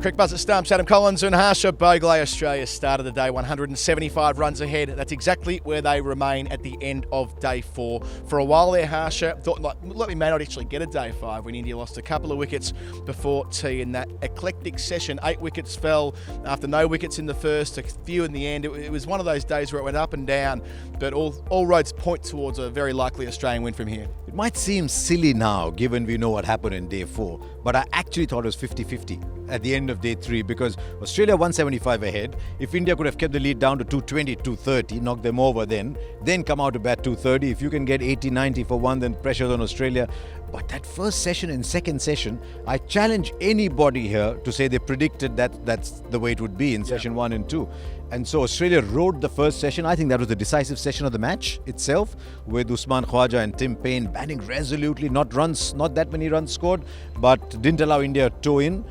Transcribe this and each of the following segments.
Cricket Buzz at Stumps, Adam Collins and Harsha Bhogle. Australia started the day 175 runs ahead. That's exactly where they remain at the end of day 4. For a while there, Harsha thought, we may not actually get a day 5 when India lost a couple of wickets before tea in that eclectic session. 8 wickets fell after no wickets in the first, a few in the end. It was one of those days where it went up and down, but all roads point towards a very likely Australian win from here. It might seem silly now, given we know what happened in day 4, but I actually thought it was 50-50 at the end of day 3, because Australia 175 ahead. If India could have kept the lead down to 220, 230, knock them over then come out to bat 230. If you can get 80, 90 for one, then pressure's on Australia. But that first session and second session, I challenge anybody here to say they predicted that's the way it would be in session 1 and 2. And so Australia rode the first session. I think that was the decisive session of the match itself, with Usman Khawaja and Tim Paine batting resolutely. Not that many runs scored, but didn't allow India to toe in.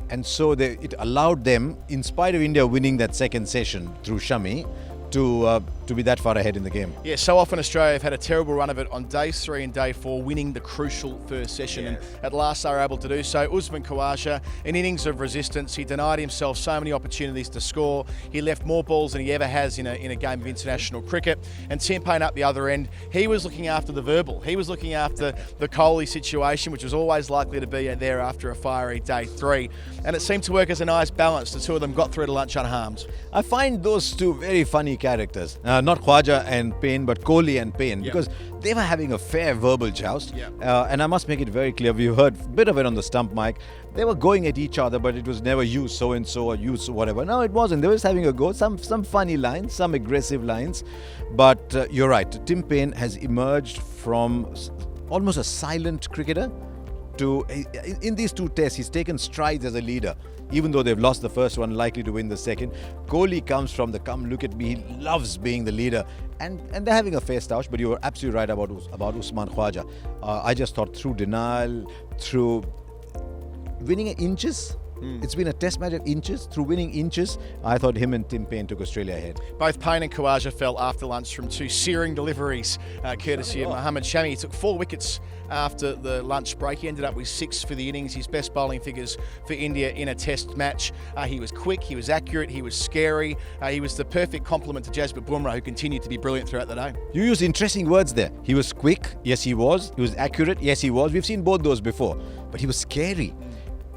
And so it allowed them, in spite of India winning that second session through Shami, to be that far ahead in the game. Yeah, so often Australia have had a terrible run of it on days 3 and day 4, winning the crucial first session, and at last they were able to do so. Usman Khawaja, an innings of resistance. He denied himself so many opportunities to score. He left more balls than he ever has in a game of international cricket. And Tim Paine up the other end, he was looking after the verbal. He was looking after the Kohli situation, which was always likely to be there after a fiery day 3. And it seemed to work as a nice balance. The two of them got through to lunch unharmed. I find those two very funny characters. Not Khawaja and Paine, but Kohli and Paine, because they were having a fair verbal joust. And I must make it very clear, we heard a bit of it on the stump mic. They were going at each other, but it was never you so-and-so or you whatever. No, it wasn't. They were just having a go. Some funny lines, some aggressive lines. But you're right. Tim Paine has emerged from almost a silent cricketer to, in these 2 tests, he's taken strides as a leader. Even though they've lost the first one, likely to win the second. Kohli comes from the come look at me. He loves being the leader. And they're having a fair stoush, but you were absolutely right about Usman Khawaja. I just thought through denial, through winning inches. It's been a test match of inches. Through winning inches, I thought him and Tim Paine took Australia ahead. Both Paine and Khawaja fell after lunch from 2 searing deliveries, courtesy of Mohammad Shami. He took 4 wickets after the lunch break. He ended up with 6 for the innings, his best bowling figures for India in a test match. He was quick, he was accurate, he was scary. He was the perfect complement to Jasprit Bumrah, who continued to be brilliant throughout the day. You used interesting words there. He was quick, yes he was. He was accurate, yes he was. We've seen both those before. But he was scary.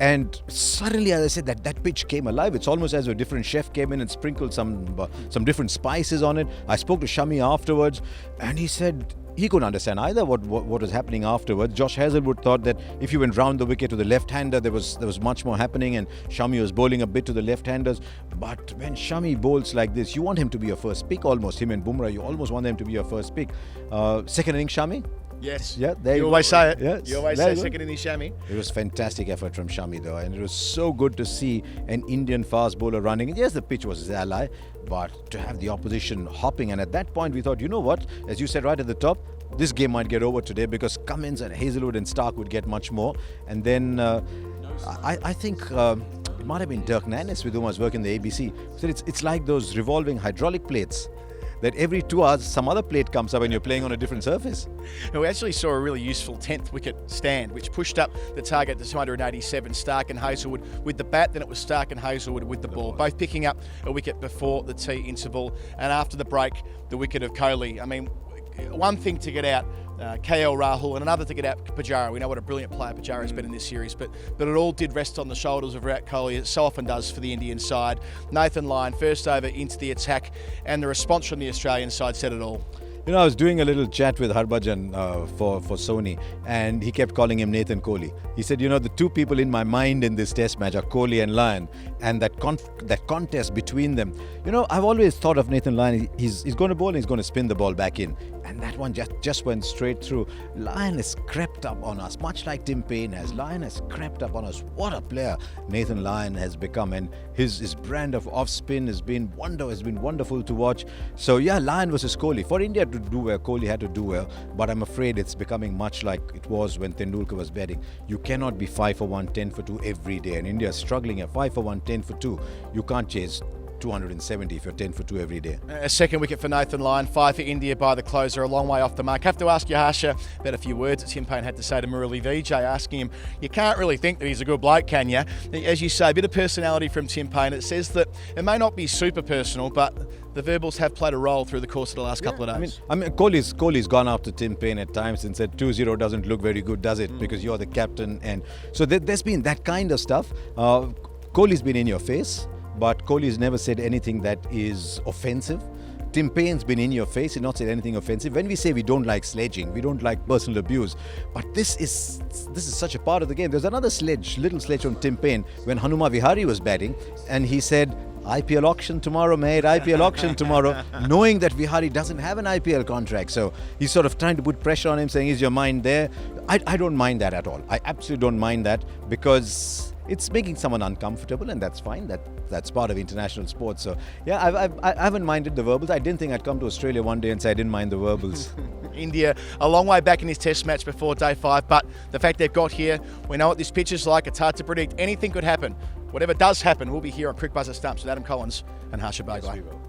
And suddenly, as I said, that pitch came alive. It's almost as if a different chef came in and sprinkled some different spices on it. I spoke to Shami afterwards, and he said he couldn't understand either what was happening afterwards. Josh Hazlewood thought that if you went round the wicket to the left-hander, there was much more happening, and Shami was bowling a bit to the left-handers. But when Shami bowls like this, you want him to be your first pick almost. Him and Bumrah, you almost want them to be your first pick. Second innings, Shami? Yes. Yeah, there you always say it. Yeah, you always say second in the Shami. It was fantastic effort from Shami though, and it was so good to see an Indian fast bowler running. And yes, the pitch was his ally, but to have the opposition hopping, and at that point we thought, you know what, as you said right at the top, this game might get over today because Cummins and Hazelwood and Stark would get much more. And then I think it might have been Dirk Nannes with whom I was working the ABC. So it's like those revolving hydraulic plates, that every 2 hours some other plate comes up and you're playing on a different surface. And we actually saw a really useful 10th wicket stand, which pushed up the target to 287. Stark and Hazelwood with the bat, then it was Stark and Hazelwood with the ball, both picking up a wicket before the tea interval. And after the break, the wicket of Kohli. I mean, one thing to get out KL Rahul, and another to get out Pujara. We know what a brilliant player Pujara has been in this series, but it all did rest on the shoulders of Virat Kohli. It so often does for the Indian side. Nathan Lyon, first over into the attack, and the response from the Australian side said it all. You know, I was doing a little chat with Harbhajan for Sony, and he kept calling him Nathan Kohli. He said, you know, the 2 people in my mind in this test match are Kohli and Lyon, and that contest between them. You know, I've always thought of Nathan Lyon, he's going to bowl and he's going to spin the ball back in. And that one just went straight through. Lyon has crept up on us, much like Tim Paine has. Lyon has crept up on us. What a player Nathan Lyon has become, and his brand of off-spin has been wonderful to watch. So yeah, Lyon versus Kohli. For India to do well, Kohli had to do well, but I'm afraid it's becoming much like it was when Tendulkar was batting. You cannot be 5 for 1, 10 for 2 every day, and India is struggling at 5 for 1, 10 for 2. You can't chase 270 if you're 10 for 2 every day. A second wicket for Nathan Lyon, 5 for India by the closer, a long way off the mark. Have to ask you, Harsha, about a few words that Tim Payne had to say to Murali Vijay, asking him, you can't really think that he's a good bloke, can you? As you say, a bit of personality from Tim Payne. It says that it may not be super personal, but the verbals have played a role through the course of the last couple of days. I mean, Kohli's gone up to Tim Payne at times and said 2-0 doesn't look very good, does it? Because you're the captain. And so there's been that kind of stuff. Kohli's been in your face, but Kohli's never said anything that is offensive. Tim Payne's been in your face, he's not said anything offensive. When we say we don't like sledging, we don't like personal abuse, but this is such a part of the game. There's another little sledge on Tim Payne when Hanuma Vihari was batting, and he said, IPL auction tomorrow, mate, IPL auction tomorrow, knowing that Vihari doesn't have an IPL contract. So he's sort of trying to put pressure on him, saying, is your mind there? I don't mind that at all. I absolutely don't mind that, because it's making someone uncomfortable, and that's fine. That's part of international sports. So yeah, I haven't minded the verbals. I didn't think I'd come to Australia one day and say I didn't mind the verbals. India a long way back in his test match before day 5, but the fact they've got here, we know what this pitch is like. It's hard to predict. Anything could happen. Whatever does happen, we'll be here on Crick Buzzer Stumps with Adam Collins and Harsha Bhogle. Yes, we will.